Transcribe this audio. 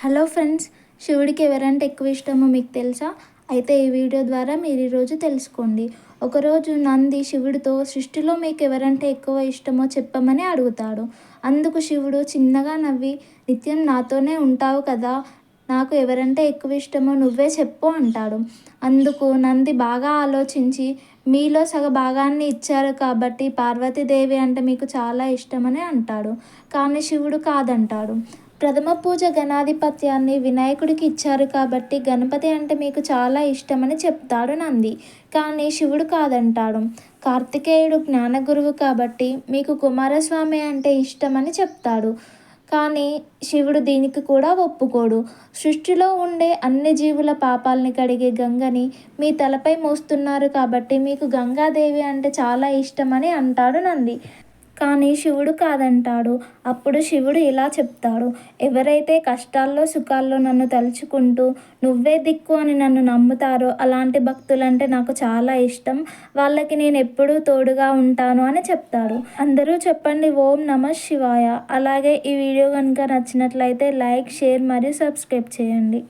Hello friends, శివుడికి ఎవరంటే ఎక్కువ ఇష్టమో మీకు తెలుసా? అయితే ఈ వీడియో ద్వారా మీరు ఈరోజు తెలుసుకోండి. ఒకరోజు నంది శివుడితో సృష్టిలో మీకు ఎవరంటే ఎక్కువ ఇష్టమో చెప్పమని అడుగుతాడు. అందుకు శివుడు చిన్నగా నవ్వి, నిత్యం నాతోనే ఉంటావు కదా, నాకు ఎవరంటే ఎక్కువ ఇష్టమో నువ్వే చెప్పు అంటాడు. అందుకు నంది బాగా ఆలోచించి, మీలో సగ భాగాన్ని ఇచ్చారు కాబట్టి పార్వతీదేవి అంటే మీకు చాలా ఇష్టమని అంటాడు. కానీ శివుడు కాదంటాడు. ప్రథమ పూజ గణాధిపత్యాన్ని వినాయకుడికి ఇచ్చారు కాబట్టి గణపతి అంటే మీకు చాలా ఇష్టమని చెప్తాడు నంది. కానీ శివుడు కాదంటాడు. కార్తికేయుడు జ్ఞానగురువు కాబట్టి మీకు కుమారస్వామి అంటే ఇష్టమని చెప్తాడు. కానీ శివుడు దీనికి కూడా ఒప్పుకోడు. సృష్టిలో ఉండే అన్ని జీవుల పాపాలని కడిగే గంగని మీ తలపై మోస్తున్నారు కాబట్టి మీకు గంగాదేవి అంటే చాలా ఇష్టమని అంటాడు నంది. కానీ శివుడు కాదంటాడు. అప్పుడు శివుడు ఇలా చెప్తాడు, ఎవరైతే కష్టాల్లో సుఖాల్లో నన్ను తలుచుకుంటూ నువ్వే దిక్కు అని నన్ను నమ్ముతారో అలాంటి భక్తులంటే నాకు చాలా ఇష్టం, వాళ్ళకి నేను ఎప్పుడూ తోడుగా ఉంటాను అని చెప్తాడు. అందరూ చెప్పండి ఓం నమః శివాయ. అలాగే ఈ వీడియో కనుక నచ్చినట్లయితే లైక్, షేర్ మరియు సబ్స్క్రైబ్ చేయండి.